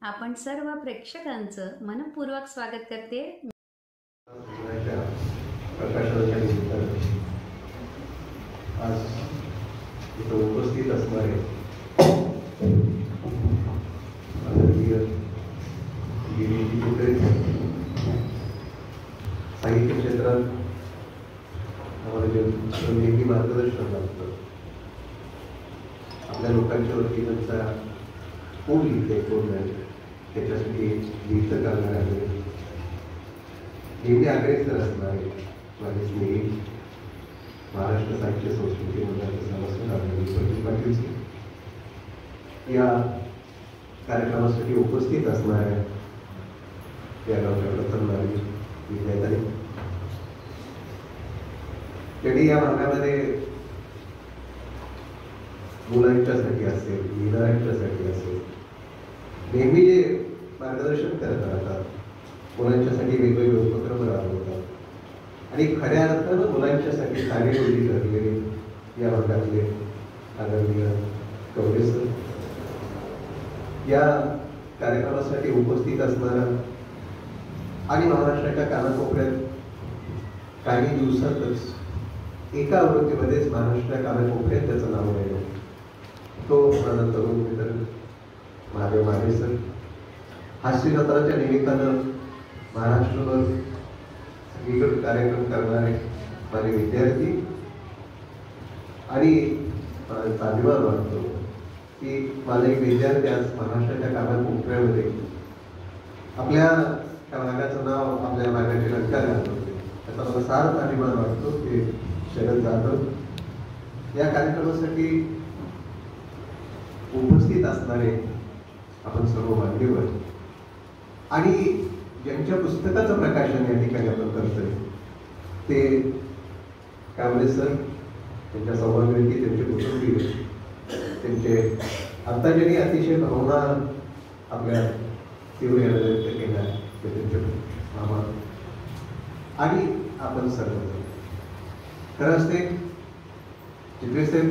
आपण सर्व प्रेक्षकांचं मनपूर्वक स्वागत करते. आज इथं उपस्थित असणारे साहित्य क्षेत्रात आम्हाला जे नेहमी मार्गदर्शन लागतं, आपल्या लोकांच्या वरती त्यांचा कोण लिहिते कोण नाही त्याच्यासाठी लिहित करणारे नेहमी अग्रेसर असणारे माझे स्नेही महाराष्ट्र साहित्य संस्कृती मंडळाचे पाटील या कार्यक्रमासाठी उपस्थित असणाऱ्या या गावच्या प्रथम नागरिक विद्यार्थी त्यांनी या भागामध्ये मुलांच्यासाठी असेल लिहिणाऱ्यांच्यासाठी असेल नेहमी जे मार्गदर्शन करत राहतात, मुलांच्यासाठी वेगवेगळे उपक्रम राबवतात आणि खऱ्या अर्थानं मुलांच्यासाठी कार्ययोगी ठरलेले या भागातले आदरणीय कवडे सर या कार्यक्रमासाठी उपस्थित असणारा आणि महाराष्ट्राच्या कानाकोपऱ्यात काही दिवसातच एका आवृत्तीमध्येच महाराष्ट्र कानाकोपऱ्यात त्याचं नाव राहिलं तो माझा तरुण मित्र महादेव माने सर. हास्य जत्राच्या निमित्तानं महाराष्ट्रभर सगळीकडे कार्यक्रम करणारे माझे विद्यार्थी आणि मला अभिमान वाटतो की माझा एक विद्यार्थी आज महाराष्ट्राच्या कानाकोपऱ्यामध्ये आपल्या त्या भागाचं नाव आपल्या भागाची लंका घालत होते. त्याचा मला सारच अभिमान वाटतो की शरद जाधव या कार्यक्रमासाठी उपस्थित असणारे आपण सर्व मान्यवर आणि ज्यांच्या पुस्तकाचं प्रकाशन या ठिकाणी आपण करतोय ते कांबळे सर, त्यांच्या सौभाग्यवती, त्यांचे कुटुंबीय, त्यांचे आता ज्यांनी अतिशय भावना आपल्या तीव्र व्यक्त केल्या ते त्यांचे मामा आणि आपण सर्व. खरं असते चित्रेसाहेब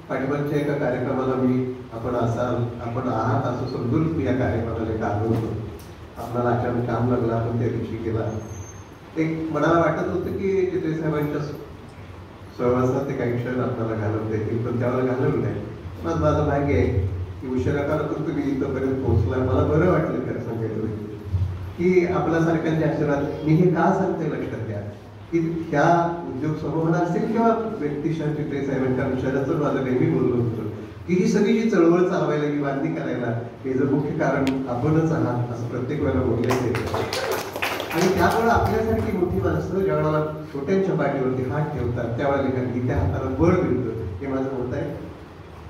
पाठीमागच्या एका कार्यक्रमाला मी आपण आहात असं समजून मी या कार्यक्रमाला एक आलो होतो. आपल्याला अचानक काम लागलं, आपण त्या दिवशी केला. एक मनाला वाटत होतं की चित्रेसाहेबांच्या सहवासात ते काही क्षण आपल्याला घालवता येतील, पण त्यावेळेला घालवलं नाही. पण माझं भाग्य आहे की उशिरा काळ तुम्ही इथंपर्यंत पोहोचला. मला बरं वाटलं खरं सांगायचं की आपल्यासारख्यांच्या आशीर्वाद. मी हे का सांगते लक्षात द्या की त्या उद्योग समूहाला असेल किंवा व्यक्तिशः चित्रेसाहेबांच्या विचाराचं माझं नेहमी बोललो होतं की ही सगळी जी चळवळ चालवायला ही बांधणी करायला हे जर मुख्य कारण आपणच आहात असं प्रत्येक वेळेला बोललेच आहे. आणि त्यामुळे आपल्यासारखी मोठी माणसं ज्यावेळेला छोट्यांच्या पाठीवरती हात ठेवतात त्यावेळेला त्या हाताला बळ मिळतं. हे माझं मत आहे.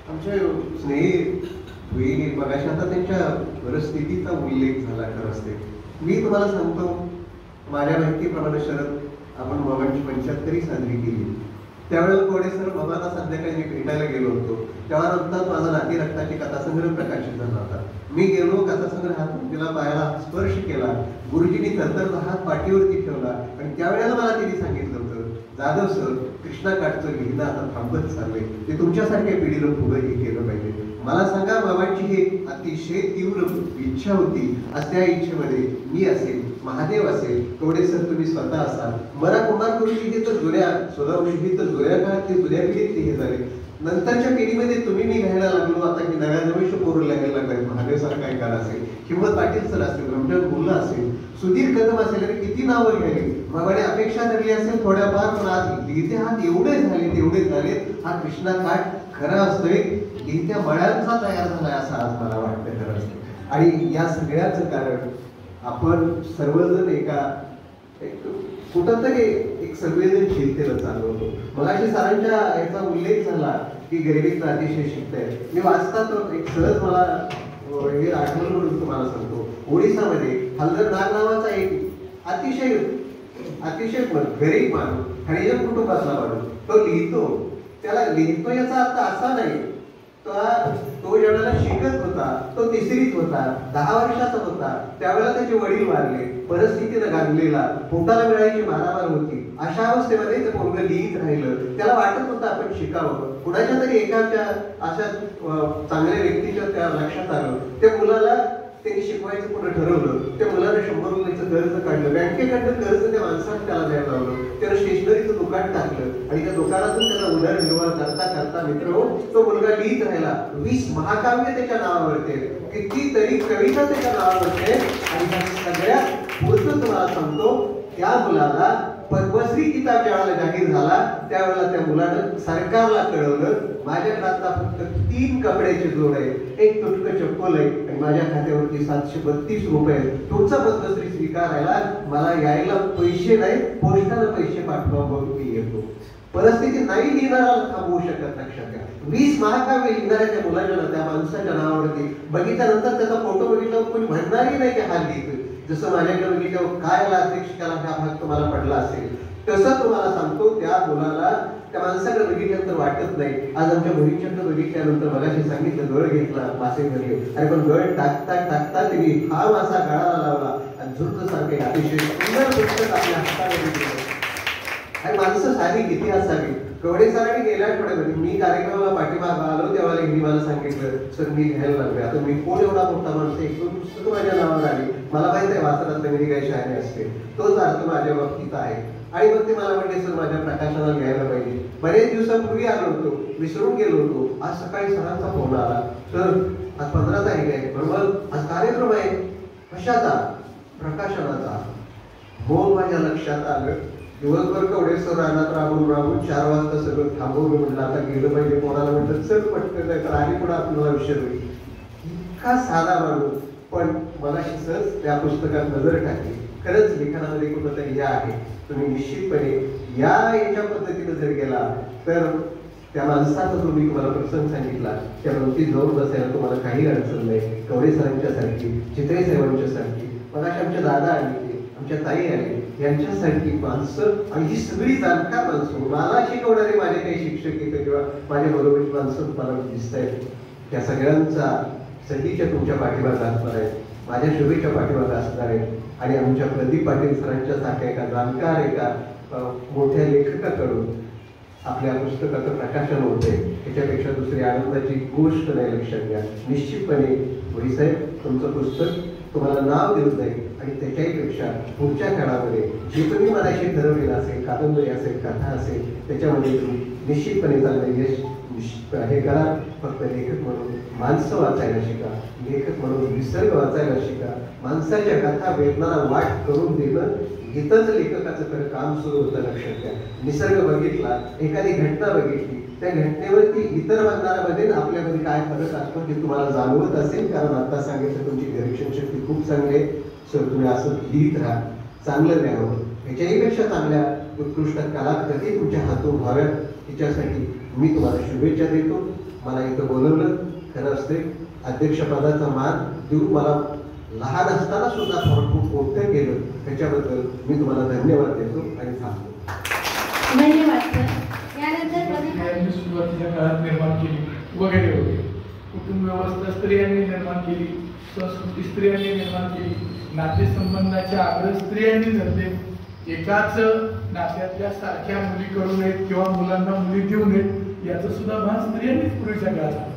आमचे स्नेही बहिणी मगाशी आता त्यांच्या परिस्थितीचा उल्लेख झाला खरं असते. मी तुम्हाला सांगतो माझ्या माहितीप्रमाणे शरद आपण बाबांची 75 साजरी केली. त्यावेळेला कोडे सर बाबांना संध्याकाळी मी भेटायला गेलो होतो. तेव्हा नंतर माझा नाती रक्ताची कथासंग्रह प्रकाशित झाला होता. मी गेलो, कथासंग्रहातून तिला पायाला स्पर्श केला. गुरुजींनी तरतरचा हात पाठीवरती ठेवला आणि त्यावेळेला मला तिने सांगितलं होतं, जाधव सर कृष्णाकाठचं लिहिणं आता थांबत चाललंय, ते तुमच्यासारख्या पिढीला पुढे हे केलं पाहिजे. मला सांगा बाबांची ही अतिशय तीव्र इच्छा होती. आज त्या इच्छेमध्ये मी असेल, महादेव असेल, कवडे सर तुम्ही स्वतः असाल, मरा कुमार गुरुजी हे तर जुन्या सोदावशी तर जुन्या काळात ते जुन्या पिढीत हे झाले. नंतरच्या पिढीमध्ये तुम्ही मी घ्यायला लागलो. आता की नव्या नवीन पोरं लिहायला लागलाय. महादेव सर काय काळ असेल, हिम्मत पाटील सर असतील, रमजान मुल्ला असेल, सुधीर कदम असेल, अरे किती नावं घ्यावी. बाबाने अपेक्षा धरली असेल थोड्याफार, पण आज लिहिते हात एवढे झाले. हा कृष्णा काठ खरा असतोय लिहित्या मळ्यांचा तयार झालाय असं आज मला वाटतं खरं असतं. आणि या सगळ्याचं कारण आपण सर्वजण कुठंतरी एक संवेदनशीलतेला चाललो होतो. मगाशी सरांच्या याचा उल्लेख झाला की गरिबीत अतिशय शिकताय. मी वाचतात एक सहज मला हे आठवण म्हणून तुम्हाला सांगतो. ओडिसामध्ये हलदर नाग नावाचा एक अतिशय गरीब माणूस, हरिजन कुटुंबातला माणूस, तो लिहितो. त्याला लिहितो याचा अर्थ असा नाही तो ज्यावेळेला शिकत होता, तो तिसरीत होता, 10 वर्षाचा होता, त्यावेळेला त्याचे वडील वारले, परिस्थितीनं गाजलेला, पोटाला मिळायची मारामार होती. अशा अवस्थेमध्ये ते मुलगा लिहित राहिलं. त्याला वाटत होतं आपण शिकावं. कुणाच्या तरी एकाच्या अशा चांगल्या व्यक्तीच्या त्या लक्षात आलं. त्या मुलाला त्यांनी शिकवायचं पुढे ठरवलं. त्या मुलाने 100 रुपयाचं कर्ज काढलं. बँकेकडनं कर्ज त्या माणसाने त्याला द्यायला लावलं. त्यानं स्टेशनरीचं दुकान टाकलं आणि त्या दुकानातून त्याला उदरनिर्वाह करता करता मित्र तो मुलगा लिहित राहिला. 20 महाकाव्य त्याच्या नावावरती, कितीतरी कविता त्याच्या नावावरती. आणि ह्या सगळ्यात पुढचं तुम्हाला सांगतो, त्या मुलाला पद्मश्री किताब ज्यावेळेला जाहीर झाला त्यावेळेला त्या मुलानं सरकारला कळवलं, माझ्याकडे आता फक्त 3 कपड्याचे जोड आहे, एक तुटकं चप्पल आहे आणि माझ्या खात्यावरती 732 रुपये. तुमचा पद्मश्री स्वीकारायला मला यायला पैसे नाही, पोस्टानं पैसे पाठवा, मग मी येतो. परिस्थिती नाही लिहिणारा थांबवू शकत. लक्षात घ्या, 20 महाकाव्य लिहिणाऱ्या त्या मुलाच्या त्या माणसाच्या नावावरती बघितल्यानंतर त्याचा फोटो बघितल्यावर कोणी म्हणणारही नाही की हा लिहितोय. जसं माझ्याकडे बघितल्यावर काय अध्यक्षकाला हा भाग तुम्हाला पडला असेल, तसं तुम्हाला सांगतो त्या मुलाला त्या माणसाकडे बघितल्यानंतर वाटत नाही. आज आमच्या भविष्याकडे बघितल्यानंतर मगाशी सांगितलं गळ घेतला, मासे धरले. अरे पण गळ टाकता टाकता त्यांनी हा मासा गळाला लावला आणि झुरत सारखे अतिशय सुंदर पुस्तक आपल्या हातामध्ये दिलं. आणि माणसं साधी किती असावी. कवडे सरांनी गेल्या आठवड्यामध्ये मी कार्यक्रमाला पाठीमाग आलो तेव्हा यांनी मला सांगितलं, सर मी घ्यायला लागले. आता मी कोण एवढा मोठा माणूस, 1-2 पुस्तकं माझ्या नावावर आली. मला माहित आहे वाचनात मी काही शहाणे असते, तोच अर्थ माझ्या बाबतीत आहे. आणि मग ते मला म्हणले, सर माझ्या प्रकाशनाला घ्यायला पाहिजे. बरेच दिवसांपूर्वी आलो होतो, विसरून गेलो होतो. आज सकाळी सरांचा फोन आला, तर आज 15 तारीख आहे, बरोबर आज कार्यक्रम आहे. कशाचा? प्रकाशनाचा. हो माझ्या लक्षात आलं. दिवसभर कवडे सर रानात राबून 4 वाजता सगळं थांबवलं. म्हटलं आता गेलं पाहिजे. कोणाला म्हटलं चल पटकन नाही तर आणि पुढे आपल्याला विषय होईल. इतका साधा माणूस, पण मला सहज त्या पुस्तकात नजर टाकली. खरंच लिखाणामध्ये कुठंतरी हे आहे. तुम्ही निश्चितपणे याच्या पद्धतीने जर गेला तर त्या माणसाचा जो मी तुम्हाला प्रसंग सांगितला त्या वृत्तीत जाऊन बसायला तुम्हाला काही अडचण नाही. कवडे सरांच्या सारखी, चित्रे साहेबांच्या सारखी, मला आमच्या दादा आली, आमच्या ताई आली, यांच्यासारखी माणसं आणि ही सगळी जाणकार माणसं, मला शिकवणारे माझे काही शिक्षक इथे किंवा माझ्या बरोबरची माणसं तुम्हाला दिसत आहेत. त्या सगळ्यांचा संधीच्या तुमच्या पाठीमागे असणार आहे, माझ्या शुभेच्छा पाठीमागे असणार आहे. आणि आमच्या प्रदीप पाटील सरांच्या सारख्या एका जाणकार एका मोठ्या लेखकाकडून आपल्या पुस्तकाचं प्रकाशन होते, याच्यापेक्षा दुसरी आनंदाची गोष्ट नाही. लक्षात घ्या, निश्चितपणे वडीसाहेब तुमचं पुस्तक तुम्हाला नाव देऊन जाईल. आणि त्याच्याही पेक्षा पुढच्या काळामध्ये जे तुम्ही मराठी ठरवलेलं असेल, कादंबरी असेल, कथा असेल, त्याच्यामध्ये तुम्ही निश्चितपणे चांगलं यश हे करा. फक्त लेखक म्हणून माणसं वाचायला शिका, लेखक म्हणून निसर्ग वाचायला शिका. माणसाच्या कथा वेदनाला वाट करून देणं इथंच लेखकाचं खरं काम सुरू होतं. लक्षात घ्या, निसर्ग बघितला, एखादी घटना बघितली, त्या घटनेवरती इतर बघणाऱ्यामध्ये आपल्यामध्ये काय फरक असतो हे तुम्हाला जाणवत असेल. कारण आता सांगितलं तुमची निरीक्षण शक्ती खूप चांगली आहे. सर तुम्ही असं लिहित राहा, चांगलं द्यावं. ह्याच्याही पेक्षा चांगल्या उत्कृष्ट कलाकृती तुमच्या हातून व्हाव्यात, हिच्यासाठी मी तुम्हाला शुभेच्छा देतो. मला इथं बोलवलं, खरं असते अध्यक्षपदाचा मान देऊन मला लहान असताना सुद्धा खूप मोठं केलं, त्याच्याबद्दल मी तुम्हाला धन्यवाद देतो आणि थांबतो. धन्यवाद सर. यानंतर सुरुवातीच्या काळात निर्माण केली वगैरे वगैरे. कुटुंब व्यवस्था स्त्रियांनी निर्माण केली, संस्कृती स्त्रियांनी निर्माण केली, नातेसंबंधाच्या आग्रह स्त्रियांनी धरले. एकाच नात्यातल्या सारख्या मुली करू नयेत किंवा मुलांना मुली देऊ नयेत याचं सुद्धा भान स्त्रियांनीच पूर्वीच्या काळात.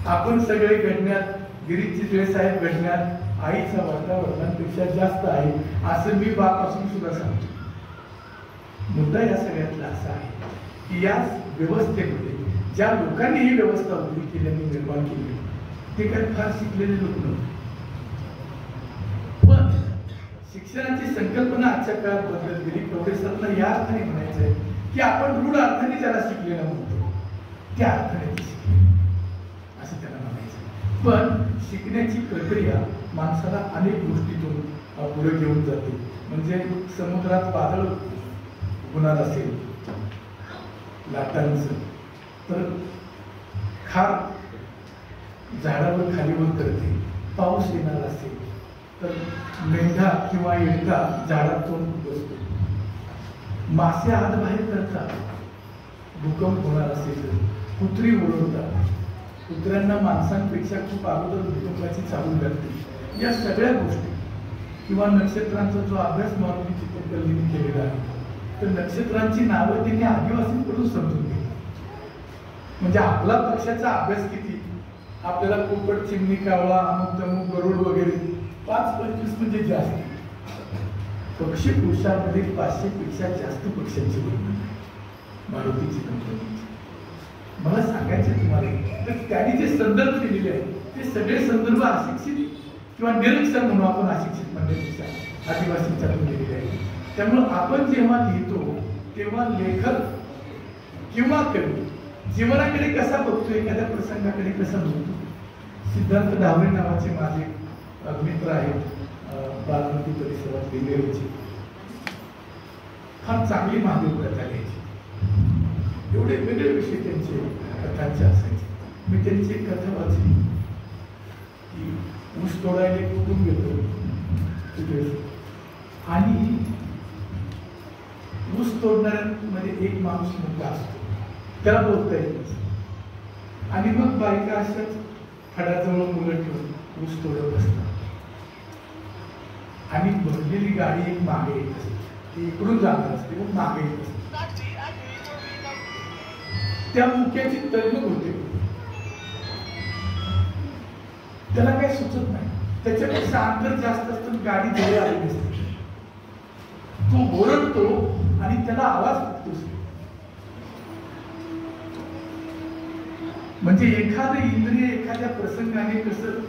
आपण सगळे घडण्यात, गिरीश साहेब घडण्यात आईचा वाटा वडिलांपेक्षा जास्त आहे असं मी बापासून सुद्धा सांगतो. मुद्दा या सगळ्यातला असा आहे की या व्यवस्थेमध्ये ज्या लोकांनी ही व्यवस्था उभी केली, निर्माण केली, ते काही फार शिकलेले लोक नव्हते. पण शिक्षणाची संकल्पना आजच्या काळात बदलत गेली. कवडे सरांना या अर्थाने म्हणायचं आहे की आपण रूढ अर्थाने ज्याला शिकलेला म्हणतो त्या अर्थाने शिकले असं त्याला म्हणायचं. पण शिकण्याची प्रक्रिया माणसाला अनेक गोष्टीतून पुढे घेऊन जाते. म्हणजे समुद्रात वादळ होणार असेल लाटांचं, तर खार झाडावर खालीवर करते. पाऊस येणार असेल तर मेंढा किंवा येडका झाडात तोंड बसतो. मासे आत बाहेर करतात. भूकंप होणार असेल तर कुत्री ओरडतात. कुत्र्यांना माणसांपेक्षा खूप अगोदर भूकंपाची चाहूल लागते. या सगळ्या गोष्टी किंवा नक्षत्रांचा जो अभ्यास मानवी चित्रकलेने केलेला आहे, तर नक्षत्रांची नावं त्यांनी आदिवासींकडून समजून घेतली. म्हणजे आपला पक्षाचा अभ्यास किती, आपल्याला पोपट, चिमणी, कावळा, अमुक तमुक, गरुड वगैरे 5-25 म्हणजे जास्त. पक्षी कोशामध्ये 500 पेक्षा जास्त पक्ष्यांची वर्णन आहे मारुतीची कंपनीची. मला सांगायचं तुम्हाला, तर त्यांनी जे संदर्भ दिलेले आहेत ते सगळे संदर्भ अशिक्षित किंवा निरक्षर म्हणून आपण अशिक्षित म्हणण्यापेक्षा आदिवासींच्या दिलेले आहेत. त्यामुळं आपण जेव्हा लिहितो तेव्हा लेखक किंवा कवी जीवनाकडे कसा बघतो, एखाद्या प्रसंगाकडे कसा बघतो. सिद्धार्थ ढावरे नावाचे माझे मित्र आहेत, बारामती परिसरात वेगवेगळ्याचे, फार चांगली महादेव कथा घ्यायची. एवढे वेगळे विषय त्यांचे कथांचे असायचे. मी त्यांची एक कथा वाचली की ऊस तोडायला कुठून घेतो तिथे, आणि ऊस तोडणाऱ्यांमध्ये एक माणूस मोठा असतो, त्याला बोलता येत नसतं. आणि मग बायका अशाच फडाजवळ मुलं ठेवून ऊस तोडत असतात. आणि भरलेली गाडी एक मागे येत असते, ती इकडून जाणार असते मग मागे येत असते. त्या मुक्याची तळमळ होते, त्याला काही सुचत नाही. त्याच्यापेक्षा अंतर जास्त असतं, गाडी जवळ आली नसते. तो ओरडतो आणि त्याला आवाज फुटतो. म्हणजे एखादं इंद्रिय एखाद्या प्रसंगाने कसं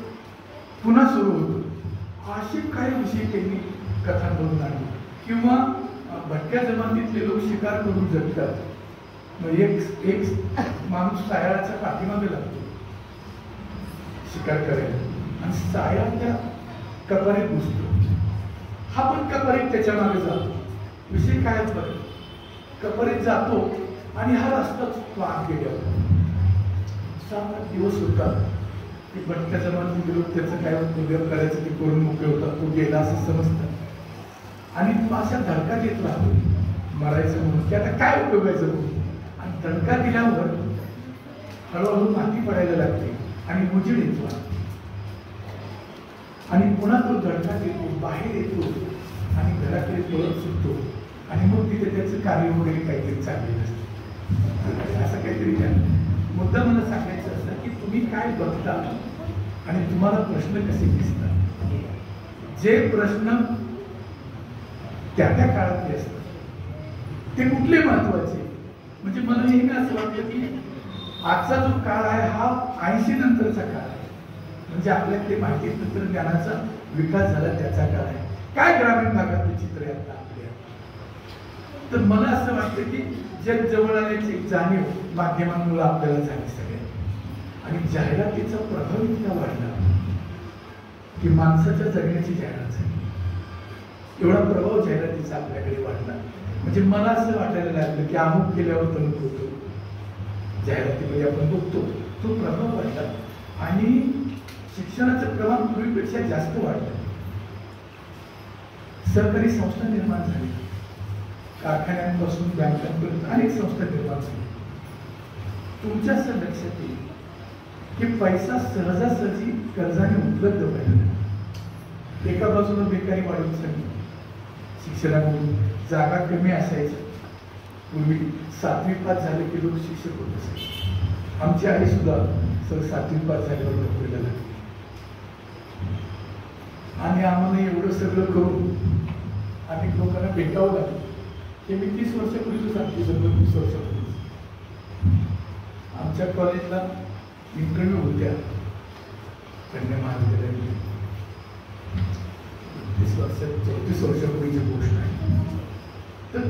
पुन्हा सुरू होतो, असे काही विषय त्यांनी कथा करून आणली. किंवा भटक्या जमातीतले लोक शिकार करून जगतात. मग एक माणूस सायाळाच्या पाठीमागे लागतो शिकार करायला, आणि सायाळ त्या कपारीत घुसतो. हा पण कपारीत त्याच्या मागे जातो. विषय काय बरं, कपारीत जातो आणि हा रस्ता चुकतो आत गेल्यावर. 7-8 दिवस होतात की भटक्या जमातीचे लोक त्याचं काय उद्योग करायचं ते करून मोकळे होतात. तो गेला असं समजतात आणि तो अशा धडका देत राहतो मरायचं म्हणून की आता काय उपयोगायचं म्हणून. आणि धडका दिल्यावर हळूहळू माती पडायला लागते आणि उजेड येतो. आणि पुन्हा तो धडका देतो, बाहेर येतो आणि घराकडे पळत सुटतो. आणि मग तिथे त्याचं कार्य वगैरे काहीतरी चाललेलं असतं. असं काहीतरी काय मुद्दा मला सांगायचं असं की तुम्ही काय बघता आणि तुम्हाला प्रश्न कसे दिसतात. जे प्रश्न त्या त्या काळातले असतात ते कुठले महत्वाचे. म्हणजे मला नेहमी असं वाटतं की आजचा जो काळ आहे हा 80 नंतरचा काळ आहे. म्हणजे आपल्याकडे माहिती तंत्रज्ञानाचा विकास झाला त्याचा काळ आहे. काय ग्रामीण भागातले चित्र आहे आता आपल्या. तर मला असं वाटतं की जग जवळ आल्याची एक जाणीव माध्यमांमुळे आपल्याला झाली सगळ्या. आणि जाहिरातीचा प्रभाव इतका वाढला की माणसाच्या जगण्याची जाहिरात झाली. एवढा प्रभाव जाहिरातीचा आपल्याकडे वाढला. म्हणजे मला असं वाटायला लागलं की अमुक केल्यावर तमुक होतो. जाहिरातीमध्ये आपण बघतो तो प्रभाव वाढला आणि शिक्षणाचं प्रमाण पूर्वीपेक्षा जास्त वाढलं. सहकारी संस्था निर्माण झाली, कारखान्यांपासून बँकांपर्यंत अनेक संस्था निर्माण झाल्या. तुमच्या असं लक्षात येईल की पैसा सहजासहजी कर्जाने उपलब्ध व्हायला. एका बाजूला बेकारी वाढवून झाली शिक्षणामुळे, जागा कमी असायच्या. पूर्वी 7वी पास झाले की लोक शिक्षक होत असायचे. आमची आई सुद्धा 7वी पास झाल्यावर नोकरीला लागली. आणि आम्हाला एवढं सगळं करून अनेक लोकांना भेटावं लागलं. हे मी 30 वर्षापूर्वीच सांगते, 30 वर्षापूर्वी आमच्या कॉलेजला इंटरव्ह्यू होत्या कन्या महाविद्यालयामध्ये. 34 वर्षापूर्वीची गोष्ट आहे. तर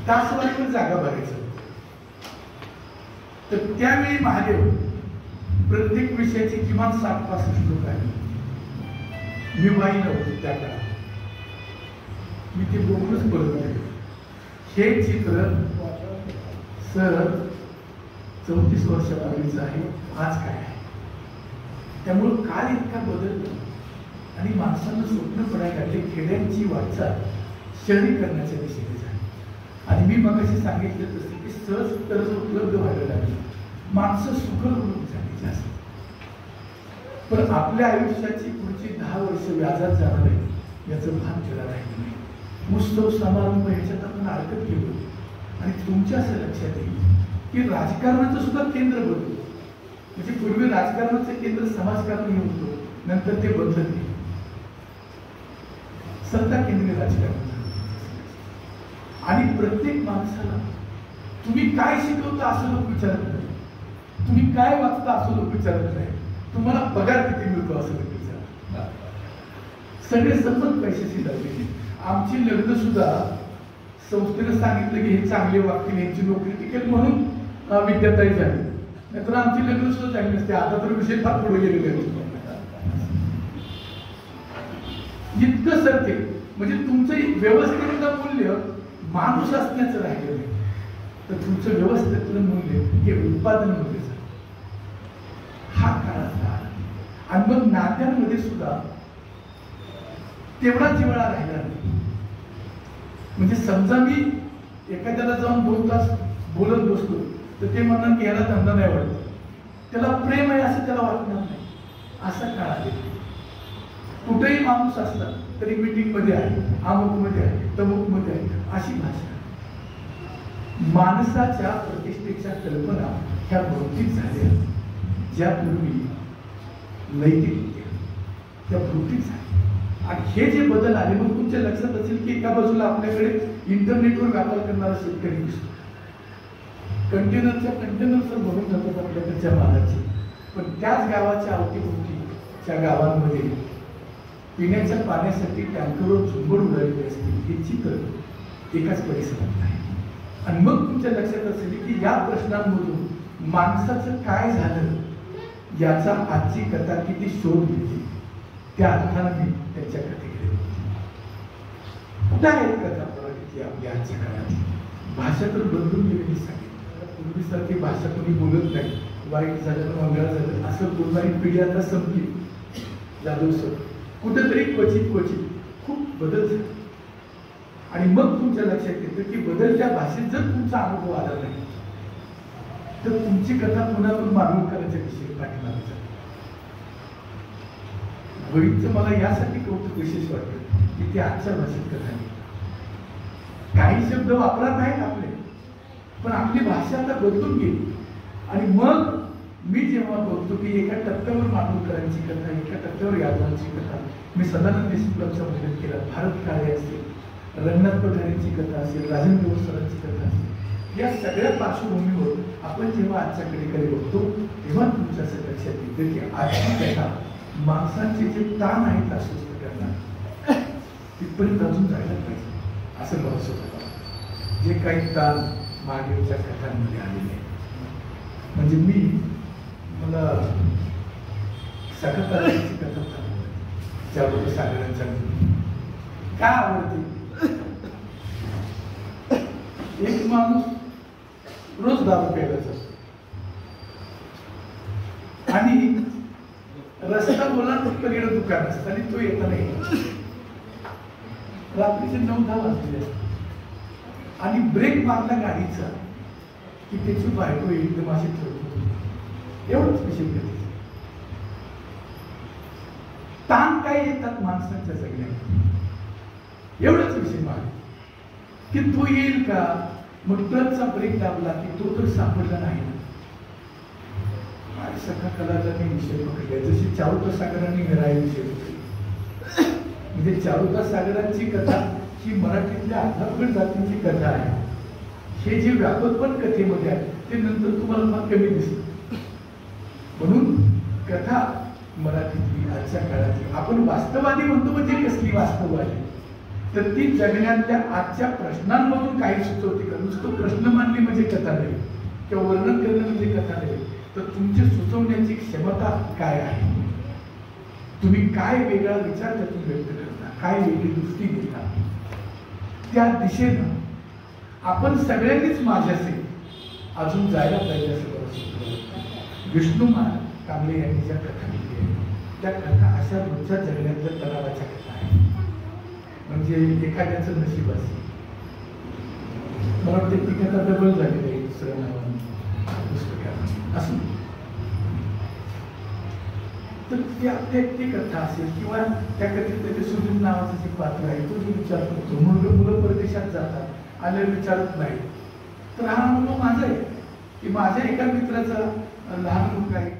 तासवारीवर जागा भरायचं. तर त्यावेळी महादेव प्रत्येक विषयाचे किमान 60-65 श्लोक आहेत. मी वाईला होतो त्या काळात, मी ते बघूनच बरोबर हे चित्र सर 34 वर्षापूर्वीच आहे, आज काय आहे. त्यामुळं काळ इतका बदलला आणि माणसांना स्वप्न पडायला लागले. खेड्यांची वाटचाल शहरीकरणाच्या दिशेने झाली. आणि मी मगाशी सांगितलं तसं की सहज कर्ज उपलब्ध व्हायला लागली, माणसं सुखरूप झाली जास्त. पण आपल्या आयुष्याची पुढची 10 वर्ष व्याजात जाणार आहे याचं भान त्याला राहिलं नाही. उत्सव समारंभ ह्याच्यात आपण अडकत गेलो. आणि तुमच्या असं लक्षात येईल की राजकारणाचं सुद्धा केंद्र बदललं. म्हणजे पूर्वी राजकारणाचं केंद्र समाजकारण हे होतं, नंतर ते बदलत गेलं, सत्ता केंद्रीय राजकारण. आणि प्रत्येक माणसाला तुम्ही काय शिकवता असं लोक विचारत नाही, तुम्ही काय वाचता असं लोक विचारत नाही, तुम्हाला पगार किती मिळतो असं लोक विचारतात. सगळे संबंध पैशाशी लागले. आमची लग्न सुद्धा संस्थेनं सांगितलं की हे चांगले वागतील, यांची नोकरी टिकेल म्हणून विद्याताई झाली, नाहीतर आमची लग्न सुद्धा चांगली नसते. आता तर विषय फार पुढे गेलेले आहेत. इतकं सत्य म्हणजे तुमचं व्यवस्थेतलं मूल्य माणूस असण्याचं राहिलं नाही, तर तुमचं व्यवस्थेतलं मूल्य हे उत्पादन मूल्य झालं. हा काळाचा. आणि मग नात्यांमध्ये सुद्धा तेवढा जिव्हाळा राहिला नाही. म्हणजे समजा मी एखाद्याला जाऊन 2 तास बोलत बसलो तर ते म्हणणार की याला धंदा नाही वाटत, त्याला प्रेम आहे असं त्याला वाटणार नाही. असा काळ आहे. कुठेही माणूस असला तरी मीटिंग मध्ये आहे, अमुक मध्ये आहे, तमुक मध्ये आहे, अशी भाषा. माणसाच्या प्रतिष्ठेच्या कल्पना ह्या भौतिक झाल्या, ज्या पूर्वी नैतिक होत्या त्या भौतिक झाल्या. आणि हे जे बदल आले, मग तुमच्या लक्षात असेल की एका बाजूला आपल्याकडे इंटरनेटवर व्यापार करणारा शेतकरी दिसतो, कंटेनरचं भरून जातात आपल्याकडच्या मालाची. पण त्याच गावाच्या अवतीभोवतीच्या गावांमध्ये पिण्याच्या पाण्यासाठी टँकरवर झुंबड उडालेली असते. हे चित्र एकाच परिसरात आहे. आणि मग तुमच्या लक्षात असेल की या प्रश्नांमधून माणसाचं काय झालं याचा आजची कथा किती शोध घेतली, त्या अर्थानं मी त्यांच्या कथेकडे कुठे आहेत कथा प्रगती आपल्या आजच्या काळात. भाषा तर बदलून गेलेली सांगितलं. पूर्वीसारखी भाषा कोणी बोलत नाही, वाईट झालं मंगळ झालं असं बोलणारी पिढी आता संपली. जाधव सर कुठेतरी क्वचित खूप बदल झाला. आणि मग तुमच्या लक्षात येतं की बदलत्या भाषेत जर तुमचा अनुभव आला नाही तर तुमची कथा पुन्हा मानवकरांच्या दिशेने पाठीमागे जाते. भविष्य मला यासाठी कौतुक विशेष वाटतं की ते आजच्या भाषेत कथा नाही. काही शब्द वापरात आहेत आपले, पण आपली भाषा आता बदलून गेली. आणि मग मी जेव्हा बघतो की एका टप्प्यावर मानवकरांची कथा, एका टप्प्यावर यादवांची कथा, मी सदानंद देशमुखांचा उल्लेख केला, भारत काळे असेल, रंगनाथ पठारेंची कथा असेल, राजेंद्र सरांची कथा असेल, या सगळ्या पार्श्वभूमीवर आपण जेव्हा आजच्या कडेकडे बघतो तेव्हा तुमच्या असं लक्षात येतं की आजची कथा माणसांचे जे ताण आहेत अस्वस्थ करणार तिथपर्यंत अजून जायला पाहिजे असं मला स्वतः. जे काही ताण मागेच्या कथांमध्ये आलेले आहेत, म्हणजे मला सखताची कथा त्याबरोबर सागरांच्या काय आवडते. एक माणूस रोज दारू प्यायलाच असतो आणि रस्ता बोला पलीकडे दुकान असतं आणि तो येता नाही. रात्रीचे 9-10 वाजले असतात आणि ब्रेक मारला गाडीचा की त्याची बायको एकदम अशी ठरतो. एवढंच विषय कधी ताण काय येतात माणसांच्या सगळ्या, एवढंच विषय माग की तो येईल का. मग ट्रकचा ब्रेक दाबला की तो तर सापडला नाही. सखा कलाकारांनी विषय पकडले जशी चारुता सागरांनी मिराई विषय पकडले. म्हणजे चारुता सागरांची कथा ही मराठीतल्या अध्यात्मिक जातींची कथा आहे. हे जे व्यापकपण कथेमध्ये आहे ते नंतर तुम्हाला फार कमी दिसत. म्हणून कथा मराठीतली आजच्या काळातली आपण वास्तववादी म्हणतो. म्हणजे कसली वास्तववादी, तर ती जगण्यातल्या आजच्या प्रश्नांमधून काही सुचवते का. नुसतं प्रश्न मांडणे म्हणजे कथा नाही किंवा वर्णन करणं म्हणजे कथा नाही, तर तुमची सुचवण्याची क्षमता काय आहे, तुम्ही काय वेगळा विचार त्यातून व्यक्त करता, काय वेगळी दृष्टी घेता, त्या दिशेनं आपण सगळ्यांनीच माझ्याशी अजून जायला पाहिजे असं मला सुचवलं. विष्णू कांबळे यांनी ज्या कथा लिहिल्या आहेत त्या कथा अशा रोजच्या जगण्यातल्या तणावाच्या कथा आहेत. म्हणजे एखाद्याचं नशीब असेल, मला वाटते ती कथा डबल झालेली आहे दुसऱ्या नावाने पुस्तकात असं. तर ती कथा असेल किंवा त्या कथेत त्याचे सुनील नावाचं जे पात्र आहे तो जो विचार करतो, मुलं परदेशात जातात, आले विचारत नाही, तर हा अनुभव माझा आहे की माझ्या एका मित्राचा लहान मुलगा आहे